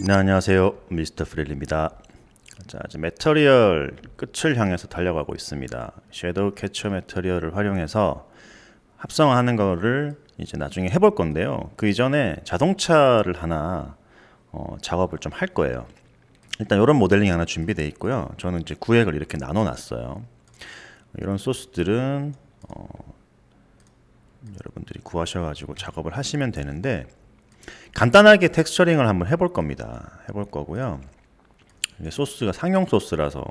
네, 안녕하세요. 미스터 프릴입니다. 자, 이제 매터리얼 끝을 향해서 달려가고 있습니다. 섀도우 캐쳐 매터리얼을 활용해서 합성하는 거를 이제 나중에 해볼 건데요. 그 이전에 자동차를 하나 작업을 좀 할 거예요. 일단 이런 모델링이 하나 준비되어 있고요. 저는 이제 구획을 이렇게 나눠 놨어요. 이런 소스들은 여러분들이 구하셔가지고 작업을 하시면 되는데, 간단하게 텍스처링을 한번 해볼 겁니다. 해볼 거고요. 이게 소스가 상용 소스라서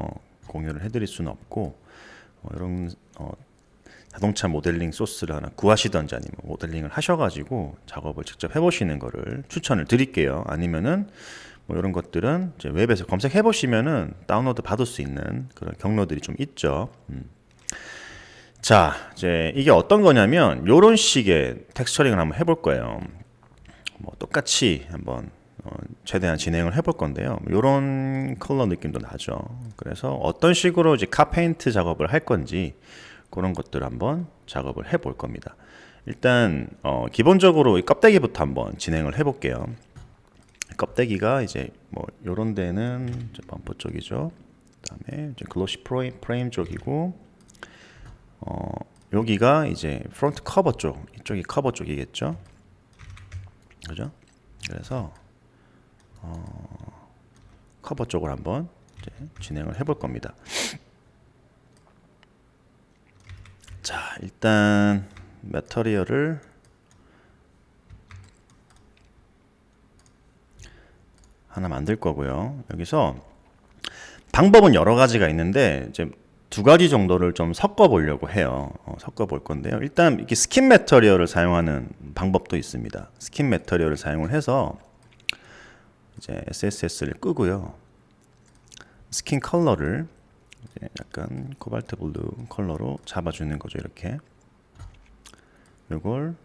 공유를 해드릴 수는 없고, 이런 자동차 모델링 소스를 하나 구하시던지 아니면 모델링을 하셔가지고 작업을 직접 해보시는 거를 추천을 드릴게요. 아니면은 뭐 이런 것들은 이제 웹에서 검색해 보시면은 다운로드 받을 수 있는 그런 경로들이 좀 있죠. 자, 이제 이게 어떤 거냐면 이런 식의 텍스처링을 한번 해볼 거예요. 뭐 똑같이 한번 최대한 진행을 해볼 건데요. 이런 컬러 느낌도 나죠. 그래서 어떤 식으로 이제 카페인트 작업을 할 건지 그런 것들 한번 작업을 해볼 겁니다. 일단 기본적으로 이 껍데기부터 한번 진행을 해볼게요. 껍데기가 이제 뭐 이런 데는 이제 범퍼 쪽이죠. 그다음에 이제 글로시 프레임 쪽이고, 여기가 이제 프론트 커버 쪽, 이쪽이 커버 쪽이겠죠. 그죠? 그래서 커버 쪽을 한번 이제 진행을 해볼 겁니다. 자, 일단 매터리얼을 하나 만들 거고요. 여기서 방법은 여러 가지가 있는데 이제 두 가지 정도를 좀 섞어 보려고 해요. 섞어 볼 건데요. 일단 이렇게 스킨 매터리얼을 사용하는 방법도 있습니다. 스킨 매터리얼을 사용을 해서 이제 SSS를 끄고요. 스킨 컬러를 이제 약간 코발트 블루 컬러로 잡아주는 거죠. 이렇게. 이걸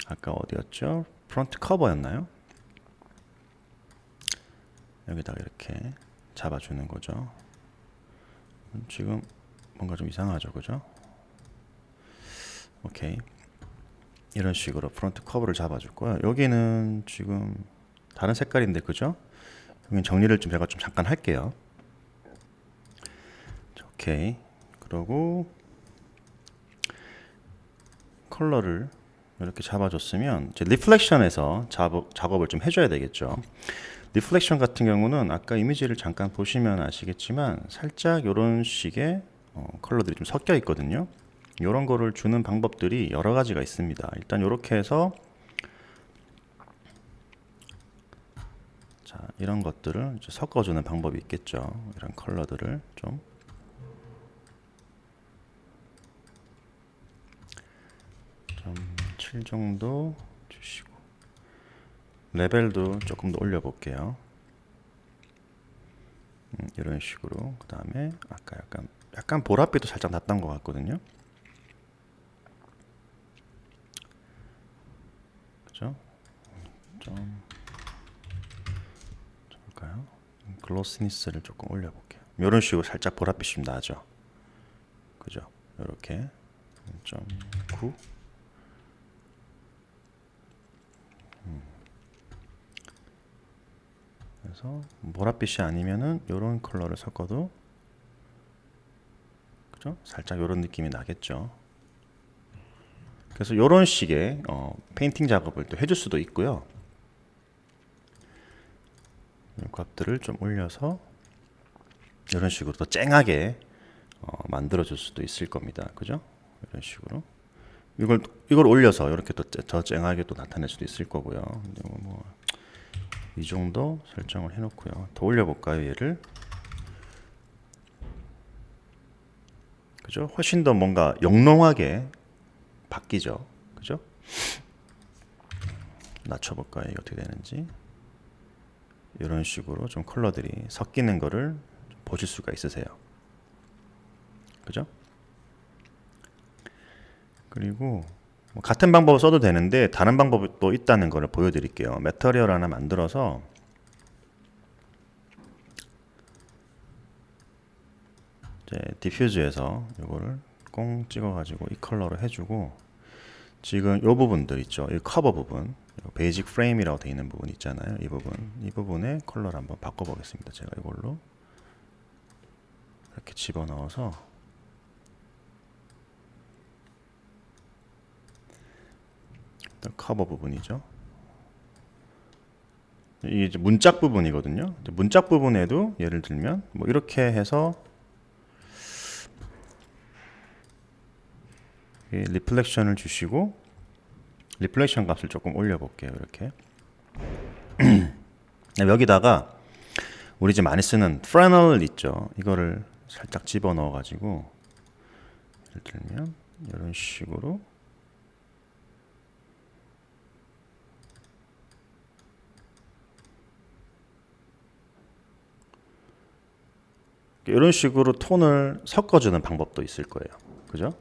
아까 어디였죠? 프론트 커버였나요? 여기다가 이렇게 잡아주는 거죠. 지금 뭔가 좀 이상하죠, 그죠? 오케이. 이런 식으로 프론트 커버를 잡아줄 거야. 여기는 지금 다른 색깔인데, 그죠? 여기 정리를 좀 제가 좀 잠깐 할게요. 오케이. 그러고 컬러를 이렇게 잡아줬으면 이제 리플렉션에서 작업을 좀 해줘야 되겠죠. 리플렉션 같은 경우는 아까 이미지를 잠깐 보시면 아시겠지만 살짝 이런 식의 컬러들이 좀 섞여 있거든요. 이런 거를 주는 방법들이 여러 가지가 있습니다. 일단 이렇게 해서 자, 이런 것들을 이제 섞어주는 방법이 있겠죠. 이런 컬러들을 좀 칠 정도 주시고, 레벨도 조금 더 올려볼게요. 이런 식으로. 그 다음에 아까 약간 보랏빛도 살짝 났던 것 같거든요. 그죠? 좀 볼까요? 글로시니스를 조금 올려볼게요. 이런 식으로 살짝 보랏빛이 좀 나죠. 그죠? 이렇게 0.9. 그래서 보랏빛이 아니면은 이런 컬러를 섞어도 그죠? 살짝 이런 느낌이 나겠죠. 그래서 이런 식의 페인팅 작업을 또 해줄 수도 있고요. 이 값들을 좀 올려서 이런 식으로 더 쨍하게 만들어줄 수도 있을 겁니다. 그죠? 이런 식으로 이걸 올려서 이렇게 더 쨍하게 또 나타낼 수도 있을 거고요. 이 정도 설정을 해놓고요. 더 올려볼까요, 얘를? 그죠? 훨씬 더 뭔가 영롱하게 바뀌죠. 그죠? 낮춰볼까요? 이게 어떻게 되는지. 이런 식으로 좀 컬러들이 섞이는 거를 보실 수가 있으세요. 그죠? 그리고 뭐 같은 방법을 써도 되는데 다른 방법이 또 있다는 것을 보여드릴게요. 매터리얼 하나 만들어서 이제 디퓨즈에서 이거를 꽁 찍어가지고 이 컬러로 해주고, 지금 이 부분들 있죠. 이 커버 부분 베이직 프레임이라고 되어 있는 부분 있잖아요. 이 부분의 컬러를 한번 바꿔보겠습니다. 제가 이걸로 이렇게 집어넣어서 일단 커버 부분이죠. 이게 이제 문짝 부분이거든요. 문짝 부분에도 예를 들면 뭐 이렇게 해서 리플렉션을 주시고 리플렉션 값을 조금 올려볼게요. 이렇게 여기다가 우리 이제 많이 쓰는 프레널 있죠. 이거를 살짝 집어넣어 가지고 예를 들면 이런 식으로 이런 식으로 톤을 섞어주는 방법도 있을 거예요. 그죠?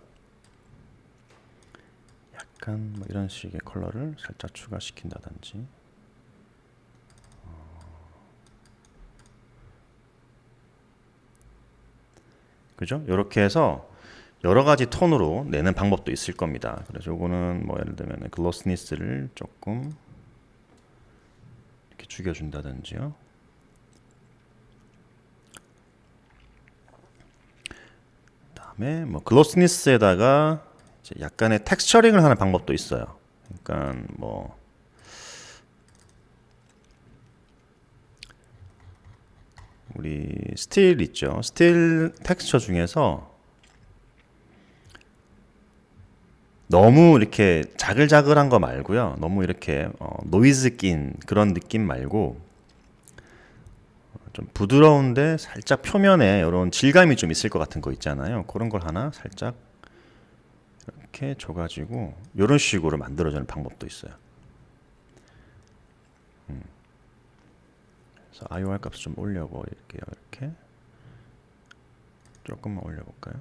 약간 뭐 이런 식의 컬러를 살짝 추가시킨다든지 그죠? 이렇게 해서 여러 가지 톤으로 내는 방법도 있을 겁니다. 그래서 요거는 뭐 예를 들면 글로스니스를 조금 이렇게 죽여준다든지요. 그다음에 뭐 글로스니스에다가 이제 약간의 텍스처링을 하는 방법도 있어요. 그러니까 뭐 우리 스틸 있죠. 스틸 텍스처 중에서 너무 이렇게 자글자글한 거 말고요. 너무 이렇게 노이즈 낀 그런 느낌 말고 좀 부드러운데 살짝 표면에 이런 질감이 좀 있을 것 같은 거 있잖아요. 그런 걸 하나 살짝 이렇게 줘가지고 이런 식으로 만들어주는 방법도 있어요. 그래서 IOR 값을 좀 올려볼게요. 이렇게 조금만 올려볼까요?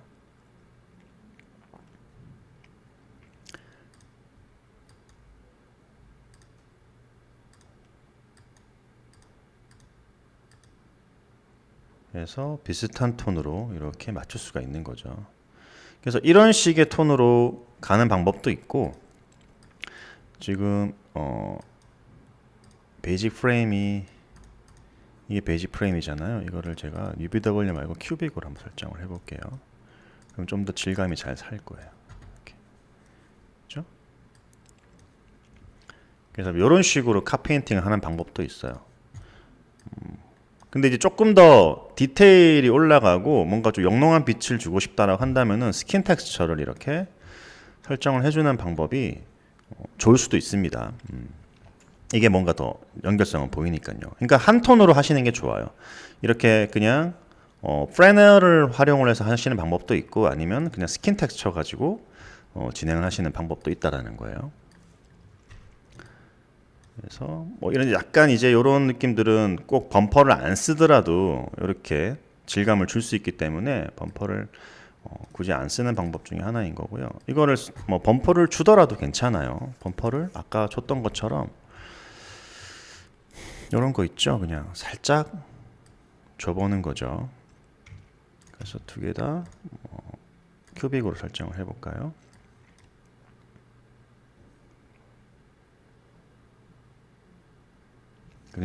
그래서 비슷한 톤으로 이렇게 맞출 수가 있는 거죠. 그래서 이런 식의 톤으로 가는 방법도 있고 지금 베이직 프레임이 이게 베이직 프레임이잖아요. 이거를 제가 UVW 말고 큐빅으로 한번 설정을 해볼게요. 그럼 좀 더 질감이 잘 살 거예요. 이렇게. 그렇죠? 그래서 이런 식으로 카페인팅을 하는 방법도 있어요. 근데 이제 조금 더 디테일이 올라가고 뭔가 좀 영롱한 빛을 주고 싶다라고 한다면은 스킨 텍스처를 이렇게 설정을 해주는 방법이 좋을 수도 있습니다. 이게 뭔가 더 연결성은 보이니까요. 그러니까 한 톤으로 하시는 게 좋아요. 이렇게 그냥 프레널을 활용을 해서 하시는 방법도 있고 아니면 그냥 스킨 텍스처 가지고 진행을 하시는 방법도 있다라는 거예요. 그래서 뭐 이런 약간 이제 이런 느낌들은 꼭 범퍼를 안 쓰더라도 이렇게 질감을 줄 수 있기 때문에 범퍼를 굳이 안 쓰는 방법 중에 하나인 거고요. 이거를 뭐 범퍼를 주더라도 괜찮아요. 범퍼를 아까 줬던 것처럼 이런 거 있죠. 그냥 살짝 줘보는 거죠. 그래서 두 개 다 큐빅으로 설정을 해볼까요?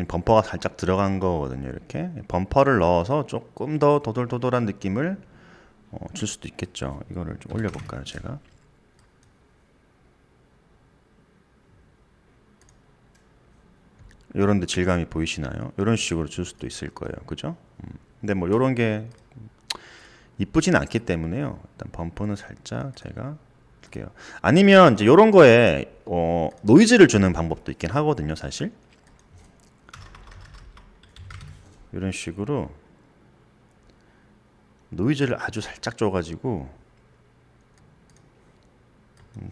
범퍼가 살짝 들어간 거거든요. 이렇게 범퍼를 넣어서 조금 더 도돌도돌한 느낌을 줄 수도 있겠죠. 이거를 좀 올려볼까요, 제가? 요런데 질감이 보이시나요? 이런 식으로 줄 수도 있을 거예요, 그죠? 근데 뭐 요런 게 이쁘진 않기 때문에요. 일단 범퍼는 살짝 제가 할게요. 아니면 이제 요런 거에 노이즈를 주는 방법도 있긴 하거든요, 사실. 이런 식으로 노이즈를 아주 살짝 줘가지고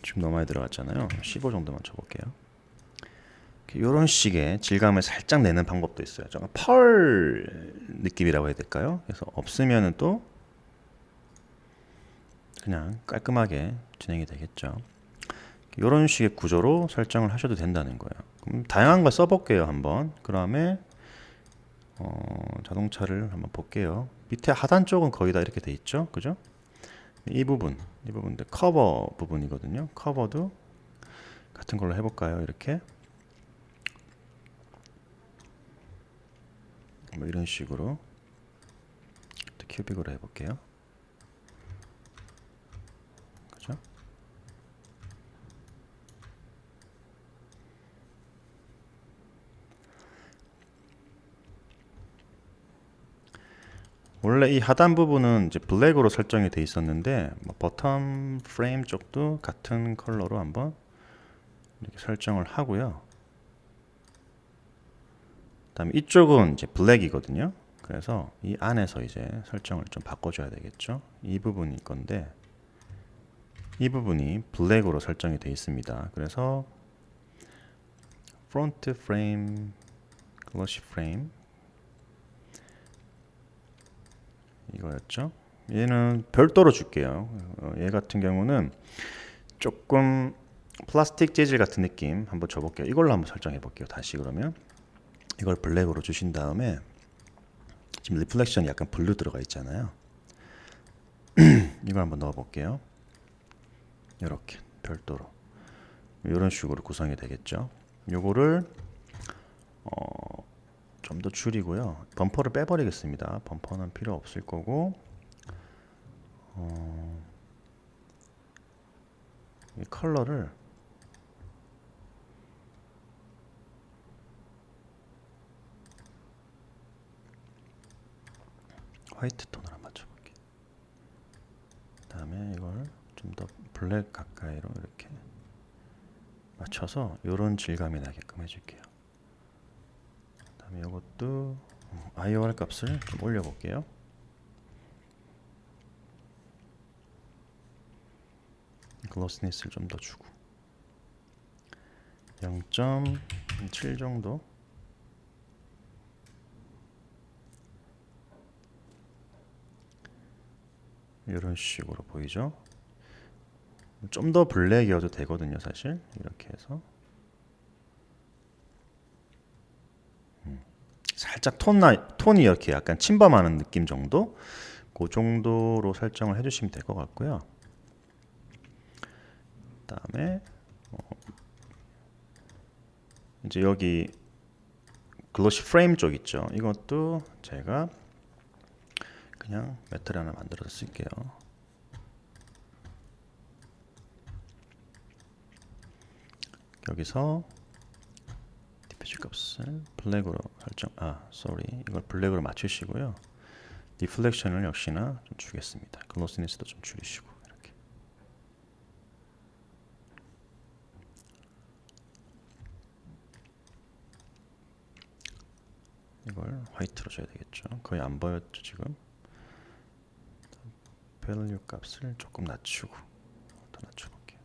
지금 너무 많이 들어갔잖아요. 15 정도만 줘볼게요. 이런 식의 질감을 살짝 내는 방법도 있어요. 좀 펄 느낌이라고 해야 될까요? 그래서 없으면은 또 그냥 깔끔하게 진행이 되겠죠. 이런 식의 구조로 설정을 하셔도 된다는 거예요. 그럼 다양한 걸 써볼게요, 한번. 그 다음에 자동차를 한번 볼게요. 밑에 하단 쪽은 거의 다 이렇게 돼 있죠, 그죠? 이 부분도 커버 부분이거든요. 커버도 같은 걸로 해볼까요? 이렇게 뭐 이런 식으로 또 큐빅으로 해볼게요. 그죠? 원래 이 하단 부분은 이제 블랙으로 설정이 돼 있었는데 뭐 버텀 프레임 쪽도 같은 컬러로 한번 이렇게 설정을 하고요. 그다음에 이쪽은 이제 블랙이거든요. 그래서 이 안에서 이제 설정을 좀 바꿔줘야 되겠죠. 이 부분일 건데 이 부분이 블랙으로 설정이 되어 있습니다. 그래서 프론트 프레임, 글로시 프레임 이거였죠. 얘는 별도로 줄게요. 얘 같은 경우는 조금 플라스틱 재질 같은 느낌 한번 줘볼게요. 이걸로 한번 설정해 볼게요. 다시 그러면 이걸 블랙으로 주신 다음에 지금 리플렉션이 약간 블루 들어가 있잖아요. 이걸 한번 넣어 볼게요. 이렇게 별도로 이런 식으로 구성이 되겠죠. 요거를 좀 더 줄이고요. 범퍼를 빼버리겠습니다. 범퍼는 필요 없을 거고 이 컬러를 화이트 톤으로 맞춰볼게요. 그 다음에 이걸 좀 더 블랙 가까이로 이렇게 맞춰서 이런 질감이 나게끔 해줄게요. 그 다음에 이것도 IOR 값을 좀 올려볼게요. 글로스니스를 좀 더 주고 0.7 정도 이런 식으로 보이죠? 좀 더 블랙이어도 되거든요, 사실. 이렇게 해서 살짝 톤이 이렇게 약간 침범하는 느낌 정도? 그 정도로 설정을 해주시면 될 것 같고요. 그다음에 이제 여기 글로시 프레임 쪽 있죠. 이것도 제가 그냥 메탈 하나 만들어서 쓸게요. 여기서 디퓨즈 값을 블랙으로 설정. 이걸 블랙으로 맞추시고요. 리플렉션을 역시나 좀 주겠습니다. 글로시니스도 좀 줄이시고 이렇게. 이걸 화이트로 줘야 되겠죠. 거의 안 보였죠 지금. 밸류 값을 조금 낮추고 더 낮춰볼게요.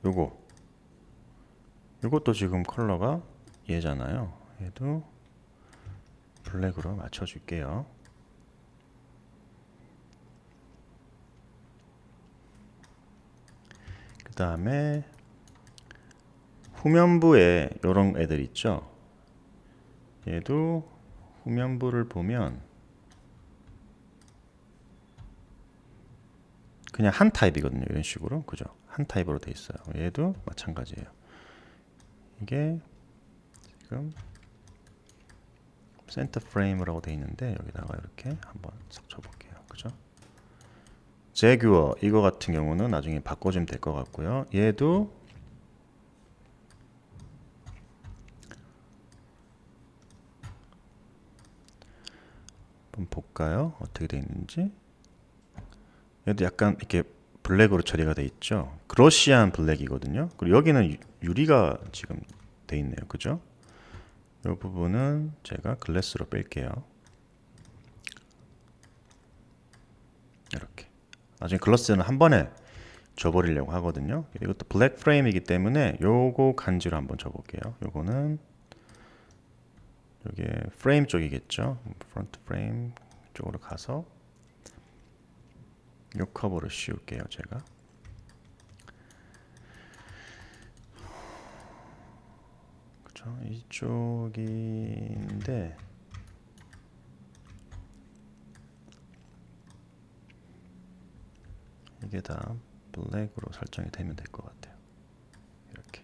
그리고 요것도 지금 컬러가 얘잖아요. 얘도 블랙으로 맞춰줄게요. 그 다음에 후면부에 이런 애들 있죠. 얘도 후면부를 보면 그냥 한 타입이거든요. 이런 식으로. 그죠? 한 타입으로 돼 있어요. 얘도 마찬가지예요. 이게 지금 센터 프레임이라고 돼 있는데 여기다가 이렇게 한번 싹 쳐볼게요. 그죠? 제규어 이거 같은 경우는 나중에 바꿔주면 될 것 같고요. 얘도 한번 볼까요? 어떻게 돼 있는지. 얘도 약간 이렇게 블랙으로 처리가 돼 있죠. 그로시안 블랙이거든요. 그리고 여기는 유리가 지금 돼 있네요. 그죠? 이 부분은 제가 글래스로 뺄게요. 이렇게. 나중에 글래스는 한 번에 줘버리려고 하거든요. 이것도 블랙 프레임이기 때문에 요거 간지로 한번 줘볼게요. 요거는 여기에 프레임 쪽이겠죠. 프론트 프레임 쪽으로 가서 요 커버를 씌울게요. 제가. 그쵸? 이쪽인데 이게 다 블랙으로 설정이 되면 될 것 같아요. 이렇게.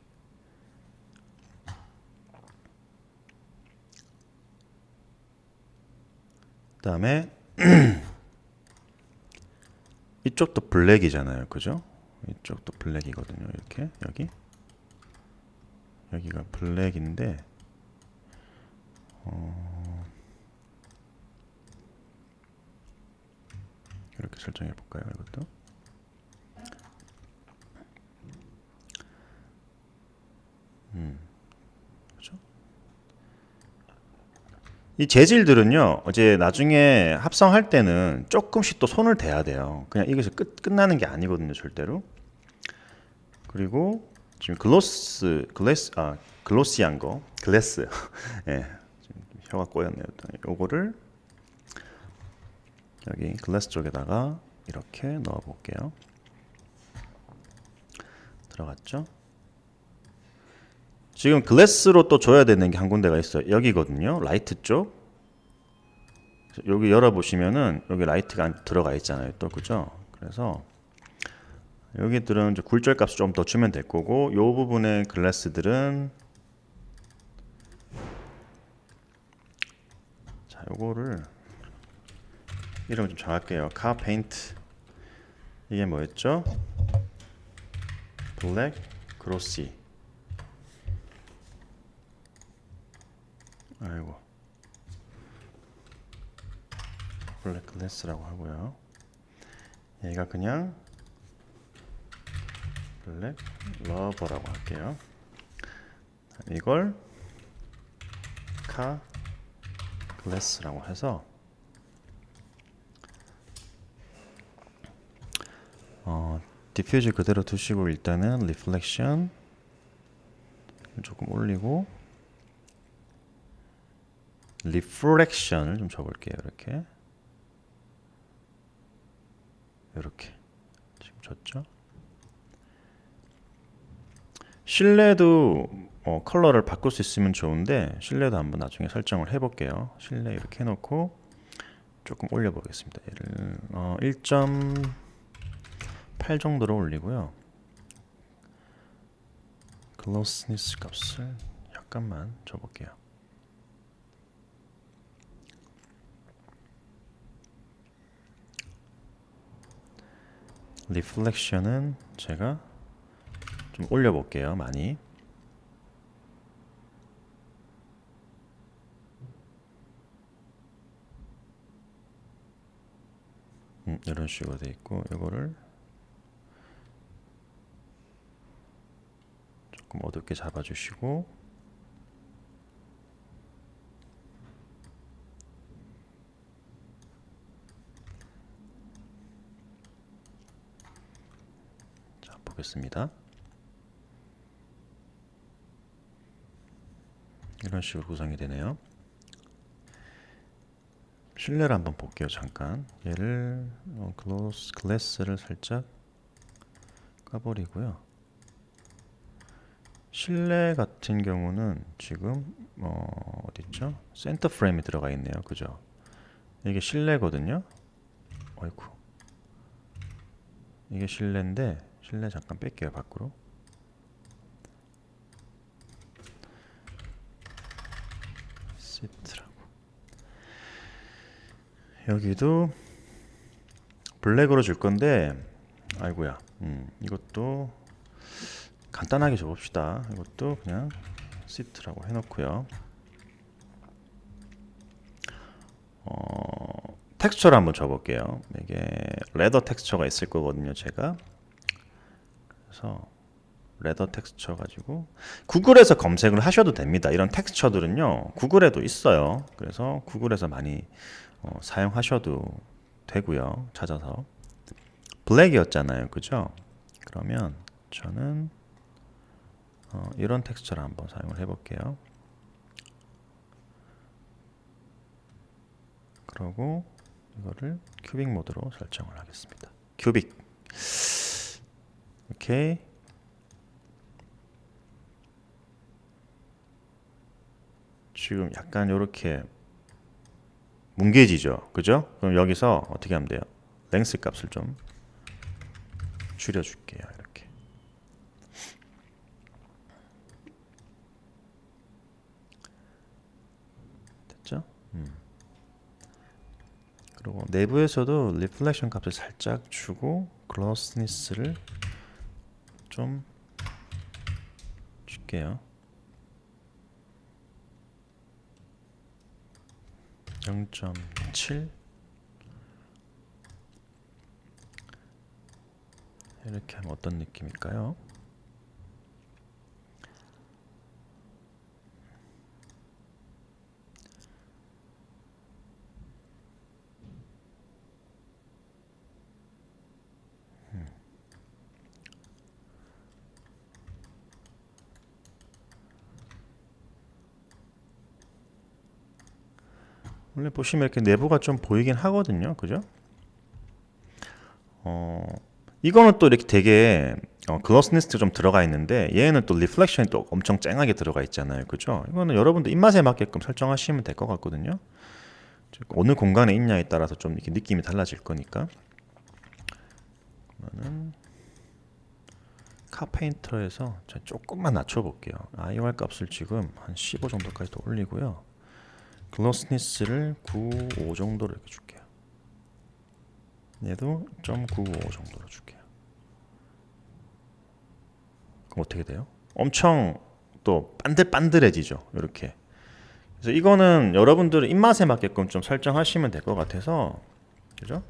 그다음에 이쪽도 블랙이잖아요, 그죠? 이쪽도 블랙이거든요. 이렇게 여기가 블랙인데 이렇게 설정해 볼까요? 이것도 그렇죠? 이 재질들은요, 이제 나중에 합성할 때는 조금씩 또 손을 대야 돼요. 그냥 이것이 끝나는 게 아니거든요, 절대로. 그리고 지금 글로시한 거, 글래스. 예, 지금 혀가 꼬였네요. 요거를 여기 글래스 쪽에다가 이렇게 넣어 볼게요. 들어갔죠? 지금 글래스로 또 줘야 되는 게 한 군데가 있어요. 여기거든요. 라이트 쪽. 여기 열어보시면은 여기 라이트가 들어가 있잖아요. 또 그죠? 그래서 여기들은 이제 굴절 값을 좀 더 주면 될 거고, 요 부분의 글래스들은 자, 요거를 이름 좀 정할게요. 카 페인트. 이게 뭐였죠? 블랙 그로시. 아이고. 블랙 글래스라고 하고요. 얘가 그냥 블랙 러버라고 할게요. 이걸 카 글래스라고 해서 디퓨즈 그대로 두시고 일단은 리플렉션 조금 올리고 리프렉션을 좀 줘볼게요. 이렇게 지금 줬죠. 실내도 컬러를 바꿀 수 있으면 좋은데 실내도 한번 나중에 설정을 해볼게요. 실내 이렇게 해놓고 조금 올려보겠습니다. 얘를 1.8 정도로 올리고요. 글로스니스 값을 약간만 줘볼게요. 리플렉션은 제가 좀 올려볼게요. 많이. 이런 식으로 돼 있고, 이거를 조금 어둡게 잡아주시고, 자 보겠습니다. 이런 식으로 구성이 되네요. 실내를 한번 볼게요. 잠깐 얘를 글래스를 살짝 까버리고요. 실내 같은 경우는 지금 어딨죠? 센터 프레임이 들어가 있네요. 그죠? 이게 실내거든요. 어이쿠, 이게 실내인데 실내 잠깐 뺄게요. 밖으로. 시트라고. 여기도 블랙으로 줄 건데, 아이고야, 이것도 간단하게 줘봅시다. 이것도 그냥 시트라고 해놓고요. 텍스처를 한번 줘볼게요. 이게 레더 텍스처가 있을 거거든요. 제가 그래서 레더 텍스처 가지고 구글에서 검색을 하셔도 됩니다. 이런 텍스처들은요 구글에도 있어요. 그래서 구글에서 많이 사용하셔도 되고요. 찾아서. 블랙이었잖아요. 그죠? 그러면 저는 이런 텍스처를 한번 사용을 해볼게요. 그러고 이거를 큐빅 모드로 설정을 하겠습니다. 큐빅. 오케이. 지금 약간 이렇게 뭉개지죠. 그죠? 그럼 여기서 어떻게 하면 돼요? 랭스 값을 좀 줄여줄게요. 이렇게. 됐죠? 그리고 내부에서도 리플렉션 값을 살짝 주고 글로스니스를 좀 줄게요. 0.7 이렇게 하면 어떤 느낌일까요? 원래 보시면 이렇게 내부가 좀 보이긴 하거든요. 그죠? 이거는 또 이렇게 되게 글로스니스가 좀 들어가 있는데 얘는 또 리플렉션이 또 엄청 쨍하게 들어가 있잖아요. 그죠? 이거는 여러분들 입맛에 맞게끔 설정하시면 될 것 같거든요. 어느 공간에 있냐에 따라서 좀 이렇게 느낌이 달라질 거니까. 그러면은 카페인터에서 조금만 낮춰볼게요. IOR 값을 지금 한 15 정도까지 더 올리고요. 글로스니스를 9.5 정도로 이렇게 줄게요. 얘도 0.955 정도로 줄게요. 그럼 어떻게 돼요? 엄청 또 반들반들해지죠. 이렇게. 그래서 이거는 여러분들 입맛에 맞게끔 좀 설정하시면 될 것 같아서, 그죠?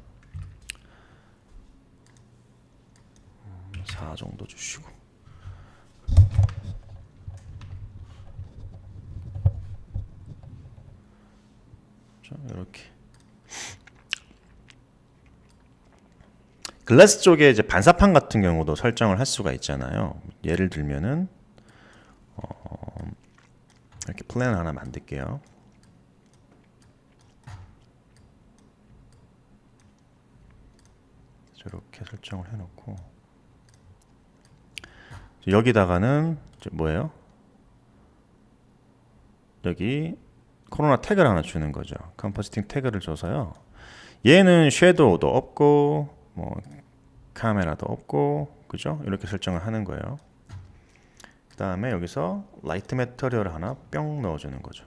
4 정도 주시고. 이렇게. 글라스 쪽에 이제 반사판 같은 경우도 설정을 할 수가 있잖아요. 예를 들면은 이렇게 플랜을 하나 만들게요. 이렇게 설정을 해놓고 여기다가는 뭐예요? 여기 코로나 태그를 하나 주는 거죠. 컴포지팅 태그를 줘서요. 얘는 섀도우도 없고 뭐 카메라도 없고 그죠? 이렇게 설정을 하는 거예요. 그 다음에 여기서 라이트 매터리얼 하나 뿅 넣어주는 거죠.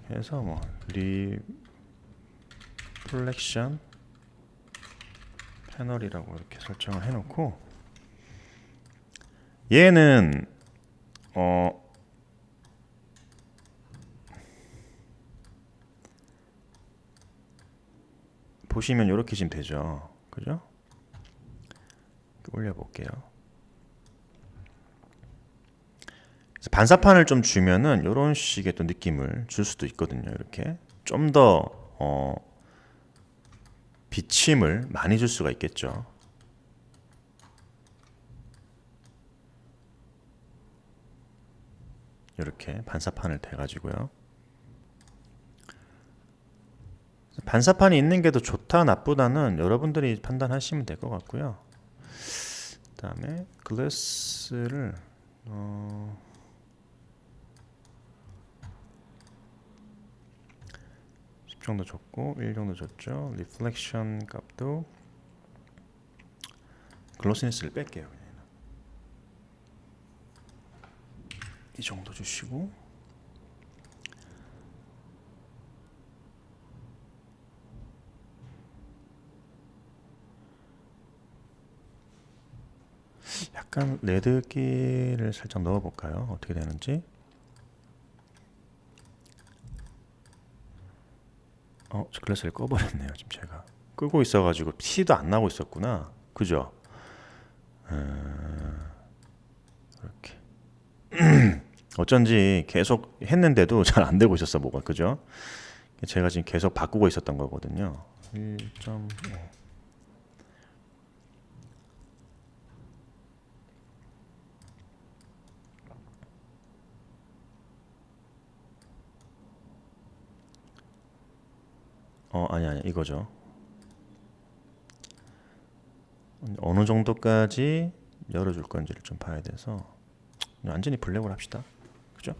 그래서 뭐 리플렉션 패널이라고 이렇게 설정을 해놓고 얘는 보시면 이렇게 지금 되죠. 그죠? 올려볼게요. 그래서 반사판을 좀 주면은 이런 식의 또 느낌을 줄 수도 있거든요. 이렇게 좀 더 비침을 많이 줄 수가 있겠죠. 이렇게 반사판을 대가지고요. 반사판이 있는 게 더 좋다 나쁘다는 여러분들이 판단하시면 될 것 같고요. 그 다음에 글래스를 10 정도 줬고 1 정도 줬죠. 리플렉션 값도 글로시니스를 뺄게요. 이 정도 주시고 약간 레드기를 살짝 넣어볼까요? 어떻게 되는지. 글래스를 꺼버렸네요. 지금 제가 끄고 있어가지고 티도 안 나고 있었구나. 그죠? 이렇게 어쩐지 계속 했는데도 잘 안 되고 있었어 뭐가. 그죠? 제가 지금 계속 바꾸고 있었던 거거든요. 1.5 아니 이거죠. 어느 정도까지 열어줄 건지를 좀 봐야 돼서 완전히 블랙으로 합시다. 그죠?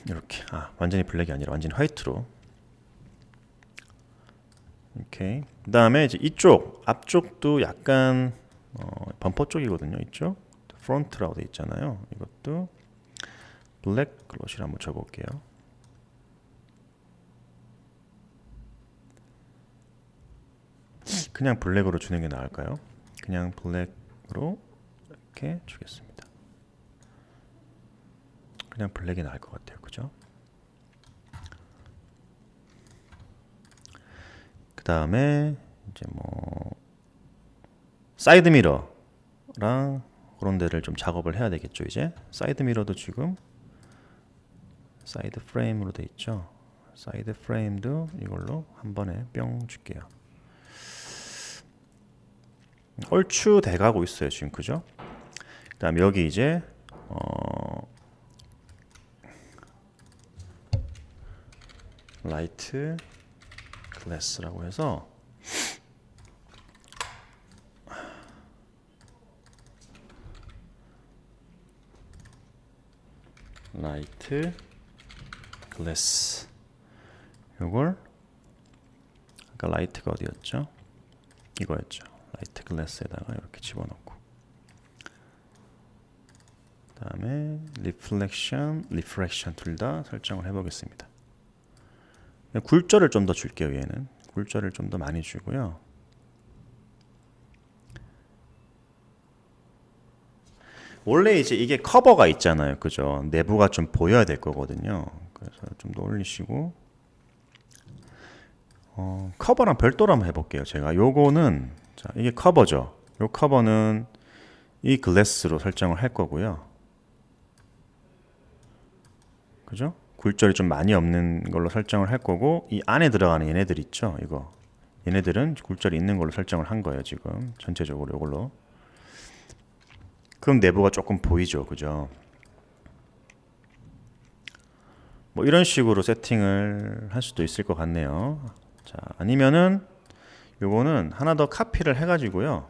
이렇게 완전히 블랙이 아니라 완전히 화이트로 오케이. 그다음에 이제 이쪽 앞쪽도 약간 범퍼 쪽이거든요. 이쪽 프론트라고 돼 있잖아요. 이것도 블랙 글로시를 한번 쳐볼게요. 그냥 블랙으로 주는 게 나을까요? 그냥 블랙으로 이렇게 주겠습니다. 그냥 블랙이 나을 것 같아요. 그죠? 그 다음에 이제 뭐 사이드 미러랑 그런 데를 좀 작업을 해야 되겠죠. 이제 사이드 미러도 지금 사이드 프레임으로 돼 있죠. 사이드 프레임도 이걸로 한 번에 뿅 줄게요. 얼추 돼가고 있어요 지금. 그죠? 그 다음에 여기 이제 라이트 글래스라고 해서 라이트 글래스, 요걸 아까 라이트가 어디였죠? 이거였죠. 라이트 글래스에다가 이렇게 집어넣고, 그 다음에 리플렉션, 리프렉션 둘 다 설정을 해보겠습니다. 굴절을 좀 더 줄게요. 얘는 굴절을 좀 더 많이 주고요. 원래 이제 이게 커버가 있잖아요. 그죠? 내부가 좀 보여야 될 거거든요. 그래서 좀 더 올리시고, 커버랑 별도로 한번 해볼게요. 제가 요거는, 자, 이게 커버죠. 요 커버는 이 글래스로 설정을 할 거고요. 그죠? 굴절이 좀 많이 없는 걸로 설정을 할 거고, 이 안에 들어가는 얘네들 있죠. 이거 얘네들은 굴절이 있는 걸로 설정을 한 거예요. 지금 전체적으로 이걸로. 그럼 내부가 조금 보이죠. 그죠? 뭐 이런 식으로 세팅을 할 수도 있을 것 같네요. 자, 아니면은 요거는 하나 더 카피를 해 가지고요.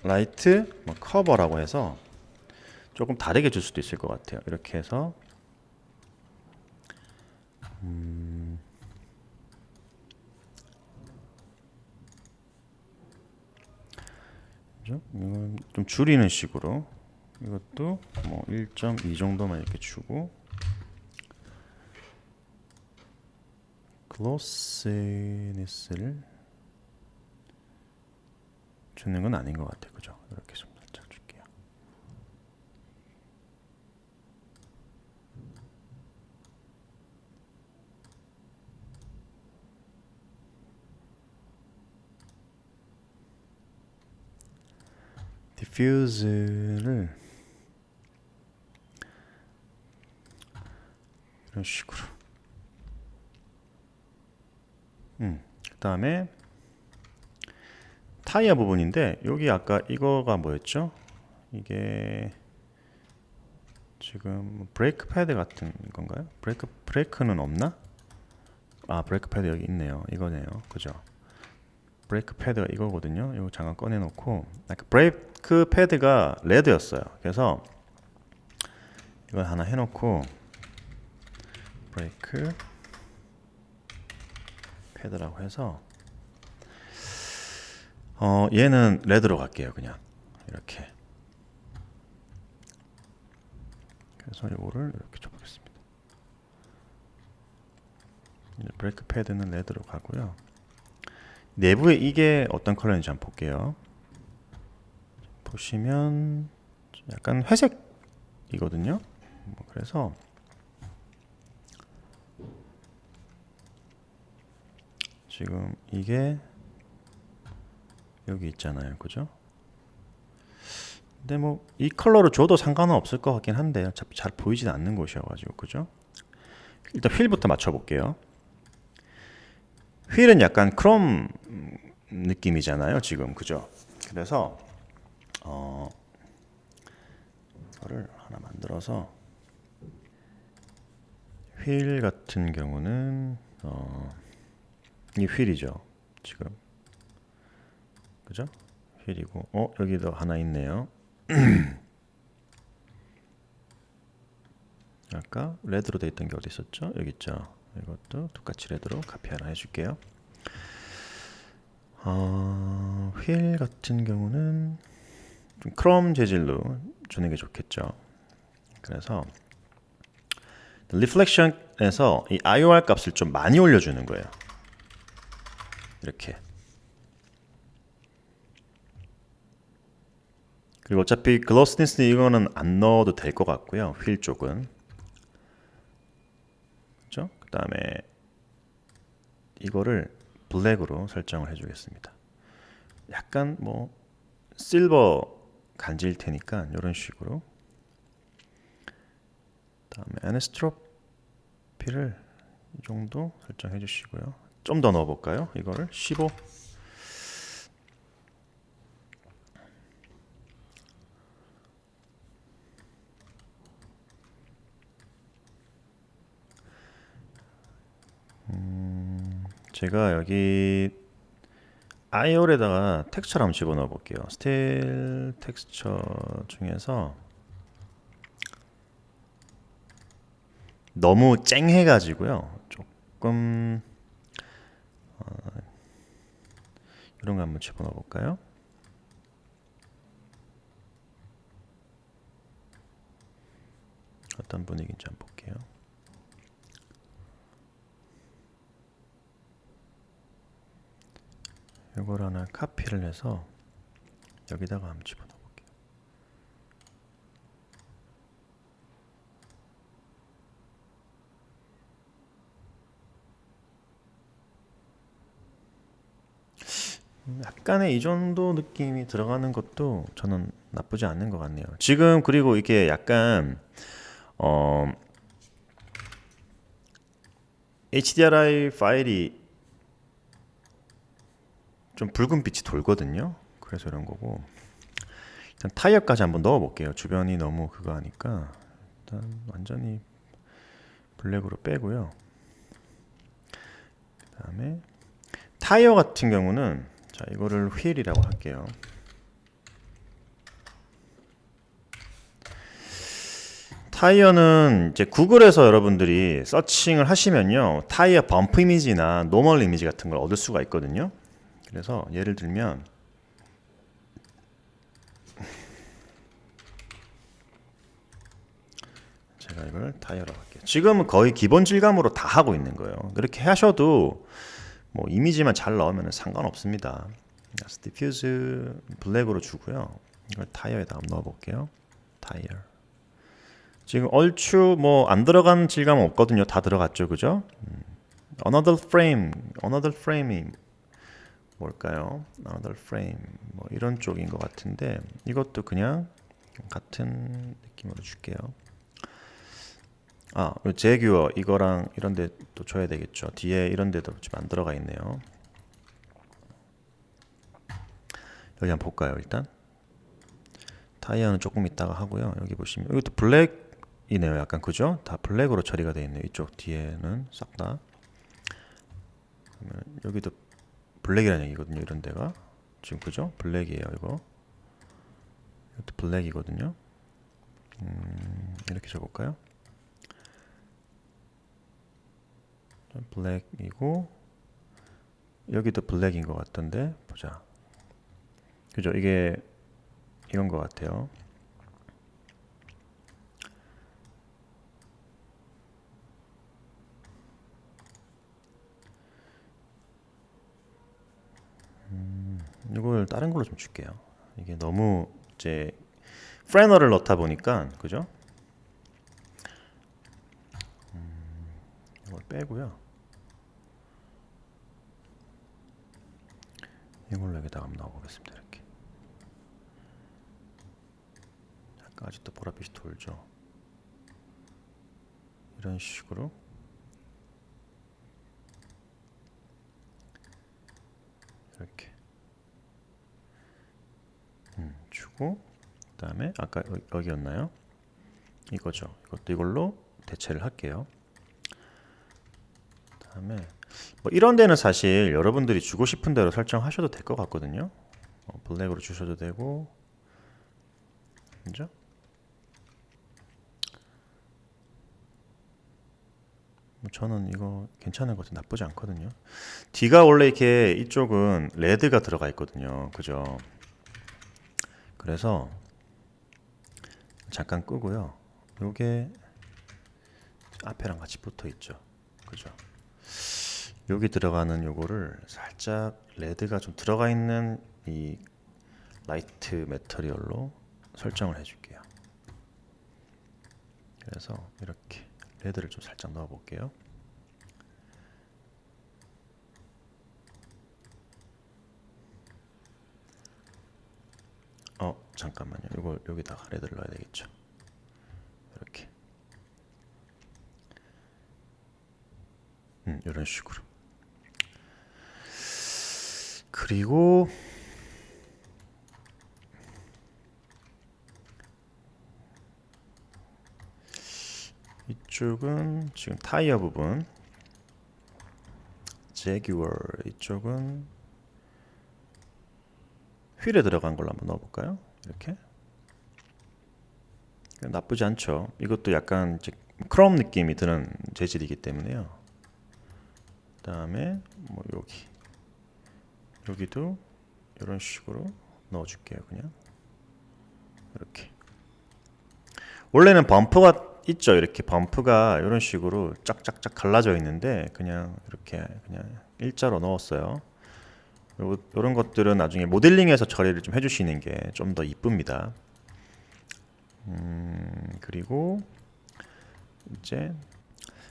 라이트 뭐 커버라고 해서 조금 다르게 줄 수도 있을 것 같아요. 이렇게 해서 그죠? 이건 좀 줄이는 식으로, 이것도 뭐 1.2 정도만 이렇게 주고, 글로시니스를 주는 건 아닌 것 같아요. 그죠? 이렇게 좀 살짝 줄게요. 디퓨즈를 이런 식으로. 그 다음에 타이어 부분인데, 여기 아까 이거가 뭐였죠? 이게 지금 브레이크 패드 같은 건가요? 브레이크는 없나? 아, 브레이크 패드 여기 있네요. 이거네요. 그죠? 브레이크 패드가 이거거든요. 이거 잠깐 꺼내 놓고, 아까 브레이크 패드가 레드였어요. 그래서 이걸 하나 해 놓고, 브레이크 패드라고 해서 얘는 레드로 갈게요. 그냥 이렇게. 그래서 이거를 이렇게 줘보겠습니다. 브레이크 패드는 레드로 가고요. 내부에 이게 어떤 컬러인지 한번 볼게요. 보시면 약간 회색이거든요. 그래서 지금 이게 여기 있잖아요. 그죠? 근데 뭐 이 컬러로 줘도 상관은 없을 것 같긴 한데 어차피 잘 보이진 않는 곳이어가지고. 그죠? 일단 휠부터 맞춰볼게요. 휠은 약간 크롬 느낌이잖아요. 지금. 그죠? 그래서 이거를 하나 만들어서, 휠 같은 경우는 이 휠이죠. 지금. 그죠? 휠이고, 여기도 하나 있네요. 아까 레드로 돼 있던 게 어디 있었죠? 여기 있죠. 이것도 똑같이 레드로 카피 하나 해줄게요. 휠 같은 경우는 좀 크롬 재질로 주는 게 좋겠죠. 그래서 리플렉션에서 이 IOR 값을 좀 많이 올려주는 거예요. 이렇게. 그리고 어차피 글로스니스 이거는 안 넣어도 될 것 같고요. 휠 쪽은. 그렇죠? 그 다음에 이거를 블랙으로 설정을 해주겠습니다. 약간 뭐 실버 간질 테니까 이런 식으로. 다음에 애니스트로피를 이 정도 설정해 주시고요. 좀 더 넣어볼까요? 이거를 15. 제가 여기 아이올에다가 텍스처를 한번 집어넣어 볼게요. 스틸 텍스처 중에서 너무 쨍해가지고요. 조금 이런 거 한번 집어넣어 볼까요? 어떤 분위기인지 한번 볼게요. 이걸 하나 카피를 해서 여기다가 한번 집어넣어 볼게요. 약간의 이 정도 느낌이 들어가는 것도 저는 나쁘지 않는 것 같네요. 지금 그리고 이게 약간 HDRI 파일이 좀 붉은 빛이 돌거든요. 그래서 이런 거고. 일단 타이어까지 한번 넣어 볼게요. 주변이 너무 그거 하니까 일단 완전히 블랙으로 빼고요. 그 다음에 타이어 같은 경우는 자 이거를 휠이라고 할게요. 타이어는 이제 구글에서 여러분들이 서칭을 하시면요 타이어 범프 이미지나 노멀 이미지 같은 걸 얻을 수가 있거든요. 그래서 예를 들면 제가 이걸 타이어라고 할게요. 지금은 거의 기본 질감으로 다 하고 있는 거예요. 그렇게 하셔도 뭐 이미지만 잘 넣으면 상관없습니다. 디퓨즈 블랙으로 주고요. 이걸 타이어에다 한번 넣어볼게요. 타이어. 지금 얼추 뭐 안 들어간 질감은 없거든요. 다 들어갔죠, 그죠? another frame이 뭘까요? another frame 뭐 이런 쪽인 것 같은데 이것도 그냥 같은 느낌으로 줄게요. 제규어 이거랑 이런데 또 줘야 되겠죠. 뒤에 이런데도 좀 안 들어가 있네요. 여기 한번 볼까요? 일단 타이어는 조금 있다가 하고요. 여기 보시면 이것도 블랙이네요. 약간 그죠? 다 블랙으로 처리가 되어 있네요. 이쪽 뒤에는 싹 다. 그러면 여기도 블랙이라는 얘기거든요. 이런 데가 지금 그죠? 블랙이에요. 이거 이것도 블랙이거든요. 이렇게 적을까요? 블랙이고 여기도 블랙인 것 같던데 보자. 그죠? 이게 이런 것 같아요. 이걸 다른 걸로 좀 줄게요. 이게 너무 이제 프레너를 넣다 보니까 그죠? 이걸 빼고요. 이걸로 여기다가 한번 넣어보겠습니다. 이렇게. 약간 아직도 보랏빛이 돌죠. 이런 식으로 이렇게 주고 그 다음에 아까 여기였나요? 이거죠. 이것도 이걸로 대체를 할게요. 그 다음에 뭐 이런 데는 사실 여러분들이 주고 싶은 대로 설정하셔도 될 것 같거든요. 블랙으로 주셔도 되고 그죠? 저는 이거 괜찮은 것 같아요. 나쁘지 않거든요. 뒤가 원래 이렇게 이쪽은 레드가 들어가 있거든요. 그죠? 그래서 잠깐 끄고요. 요게 앞에랑 같이 붙어 있죠. 그죠? 여기 들어가는 요거를 살짝 레드가 좀 들어가 있는 이 라이트 매터리얼로 설정을 해줄게요. 그래서 이렇게 레드를 좀 살짝 넣어 볼게요. 잠깐만요. 이걸 여기다가 레드를 넣어야 되겠죠. 이렇게. 이런 식으로. 그리고 이쪽은 지금 타이어 부분, 제규어 이쪽은 휠에 들어간 걸로 한번 넣어볼까요? 이렇게 나쁘지 않죠. 이것도 약간 이제 크롬 느낌이 드는 재질이기 때문에요. 그다음에 뭐 여기도 이런 식으로 넣어줄게요. 그냥 이렇게. 원래는 범퍼가 있죠. 이렇게 범프가 이런 식으로 쫙쫙쫙 갈라져 있는데 그냥 이렇게 그냥 일자로 넣었어요. 이런 것들은 나중에 모델링에서 처리를 좀 해주시는 게 좀 더 이쁩니다.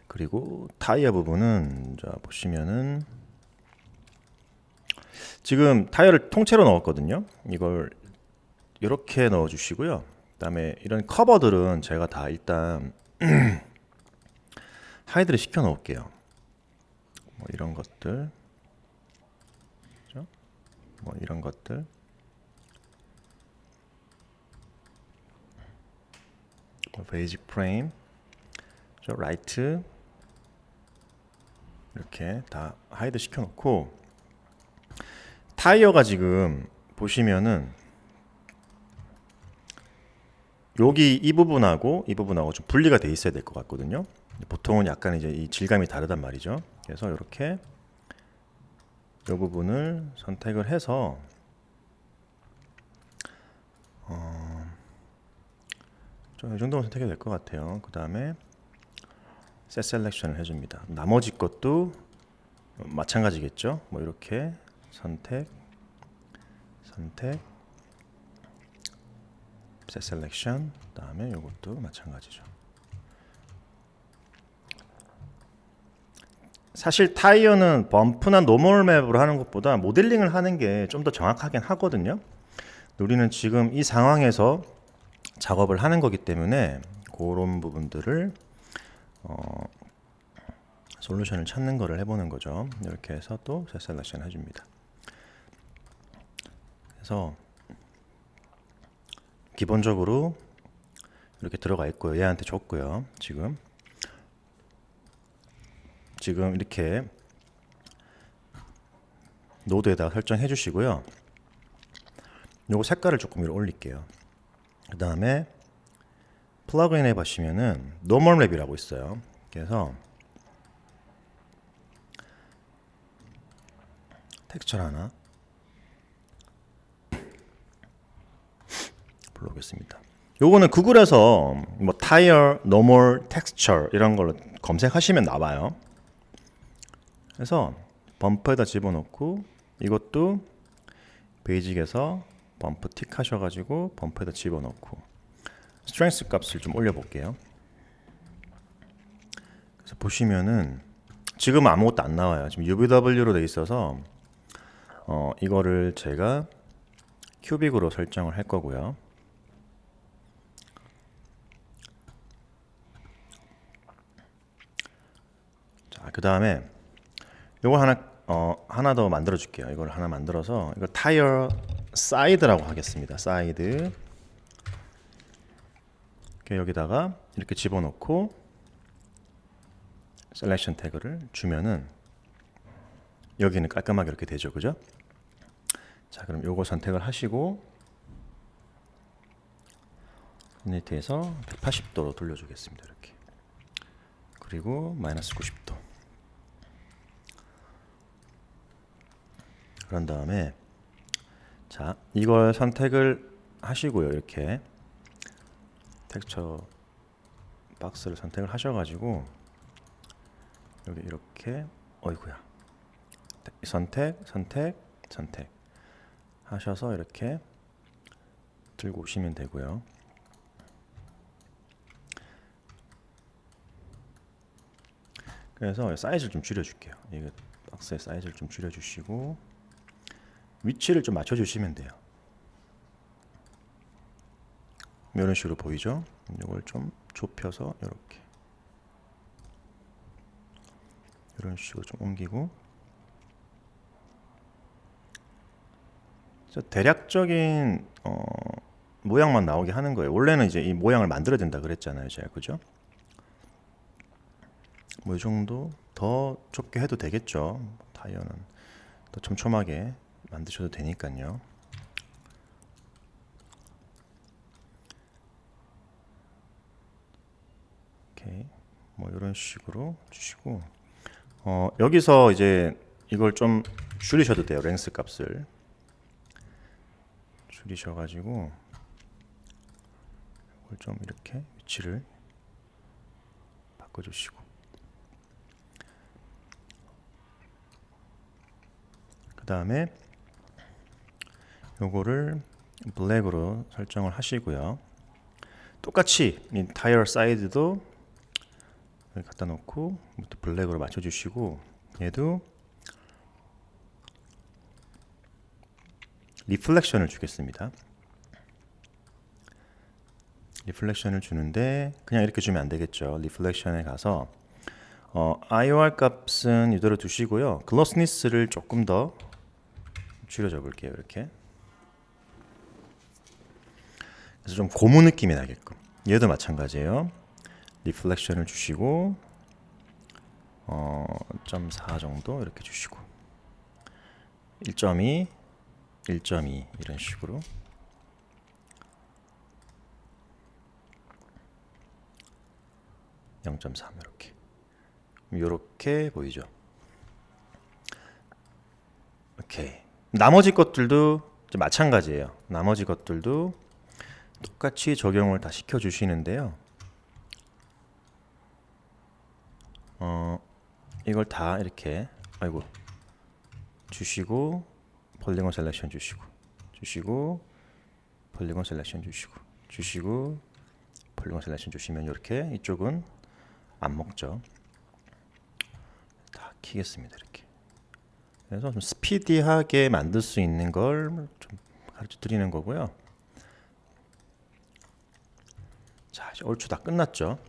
그리고 타이어 부분은 자 보시면은 지금 타이어를 통째로 넣었거든요. 이걸 이렇게 넣어주시고요. 그다음에 이런 커버들은 제가 다 일단 하이드를 시켜 놓을게요. 뭐 이런 것들, 그렇죠? 뭐 이런 것들, 뭐 베이지 프레임, 라이트 이렇게 다 하이드 시켜 놓고 타이어가 지금 보시면은 여기 이 부분하고 좀 분리가 돼 있어야 될 것 같거든요. 보통은 약간 이제 이 질감이 다르단 말이죠. 그래서 이렇게 이 부분을 선택을 해서 이 정도면 선택이 될 것 같아요. 그 다음에 셋 셀렉션을 해줍니다. 나머지 것도 마찬가지겠죠. 뭐 이렇게 선택, 셋 셀렉션, 그다음에 이것도 마찬가지죠. 사실 타이어는 범프나 노멀 맵으로 하는 것보다 모델링을 하는 게 좀 더 정확하긴 하거든요. 우리는 지금 이 상황에서 작업을 하는 거기 때문에 그런 부분들을 솔루션을 찾는 거를 해보는 거죠. 이렇게 해서 또 셋 셀렉션 해줍니다. 그래서 기본적으로 이렇게 들어가 있고요. 얘한테 줬고요. 지금 이렇게 노드에다가 설정해 주시고요. 요거 색깔을 조금 위로 올릴게요. 그 다음에 플러그인에 보시면은 노멀 맵이라고 있어요. 그래서 텍스처 하나 불러오겠습니다. 요거는 구글에서 뭐 타이어, 노멀, 텍스처 이런 걸로 검색하시면 나와요. 그래서 범퍼에다 집어넣고 이것도 베이직에서 범프 틱 하셔가지고 범퍼에다 집어넣고 스트렝스 값을 좀 올려볼게요. 그래서 보시면은 지금 아무것도 안 나와요. 지금 UVW로 돼 있어서 이거를 제가 큐빅으로 설정을 할 거고요. 자, 그 다음에 요거 하나 더 만들어 줄게요. 이걸 하나 만들어서 이걸 타이어 사이드라고 하겠습니다. 사이드. 여기다가 이렇게 집어넣고 셀렉션 태그를 주면은 여기는 깔끔하게 이렇게 되죠. 그죠? 자, 그럼 요거 선택을 하시고 유니티에서 180도로 돌려주겠습니다. 이렇게. 그리고 마이너스 90도. 그런 다음에 자, 이걸 선택을 하시고요. 이렇게 텍스처 박스를 선택을 하셔가지고 여기 이렇게 어이구야 선택 하셔서 이렇게 들고 오시면 되고요. 그래서 사이즈를 좀 줄여줄게요. 이거 박스의 사이즈를 좀 줄여주시고 위치를 좀 맞춰주시면 돼요. 이런 식으로 보이죠? 이걸 좀 좁혀서 이렇게 이런 식으로 좀 옮기고 대략적인 모양만 나오게 하는 거예요. 원래는 이제 이 모양을 만들어야 된다 그랬잖아요, 제가. 그죠? 뭐 이 정도 더 좁게 해도 되겠죠. 타이어는 더 촘촘하게 만드셔도 되니까요. 오케이. 뭐 이런 식으로 주시고 여기서 이제 이걸 좀 줄이셔도 돼요. 랭스 값을 줄이셔가지고 이걸 좀 이렇게 위치를 바꿔주시고 그 다음에 요거를 블랙으로 설정을 하시고요. 똑같이 이 타이어 사이드도 여기 갖다 놓고 또 블랙으로 맞춰주시고 얘도 리플렉션을 주겠습니다. 리플렉션을 주는데 그냥 이렇게 주면 안 되겠죠. 리플렉션에 가서 IOR 값은 이대로 두시고요. 글로스니스를 조금 더 줄여줘 볼게요. 이렇게. 그래서 좀 고무 느낌이 나게끔. 얘도 마찬가지예요. 리플렉션을 주시고 0.4 정도 이렇게 주시고 1.2 1.2 이런 식으로 (0.3) 이렇게 보이죠. 오케이. 나머지 것들도 이제 마찬가지예요. 나머지 것들도 똑같이 적용을 다 시켜 주시는데요. 이걸 다 이렇게 주시고 폴리곤 셀렉션 주시고 폴리곤 셀렉션 주시고 폴리곤 셀렉션 주시면 이렇게 이쪽은 안 먹죠. 다 키겠습니다. 이렇게. 그래서 좀 스피디하게 만들 수 있는 걸 좀 가르쳐 드리는 거고요. 자, 이제 얼추 다 끝났죠.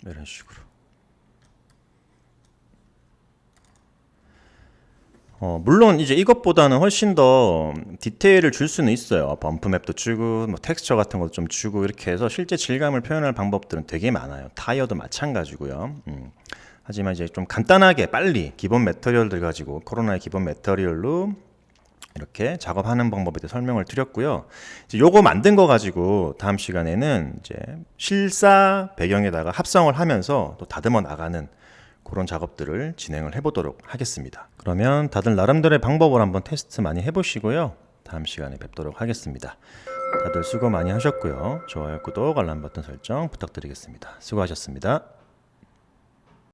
이런 식으로. 물론 이제 이것보다는 훨씬 더 디테일을 줄 수는 있어요. 범프 맵도 주고 뭐 텍스처 같은 것도 좀 주고 이렇게 해서 실제 질감을 표현할 방법들은 되게 많아요. 타이어도 마찬가지고요. 하지만 이제 좀 간단하게 빨리 기본 매터리얼들 가지고 코로나의 기본 매터리얼로 이렇게 작업하는 방법에 대해 설명을 드렸고요. 이제 요거 만든 거 가지고 다음 시간에는 이제 실사 배경에다가 합성을 하면서 또 다듬어 나가는 그런 작업들을 진행을 해보도록 하겠습니다. 그러면 다들 나름대로의 방법을 한번 테스트 많이 해보시고요. 다음 시간에 뵙도록 하겠습니다. 다들 수고 많이 하셨고요. 좋아요, 구독, 알람 버튼 설정 부탁드리겠습니다. 수고하셨습니다.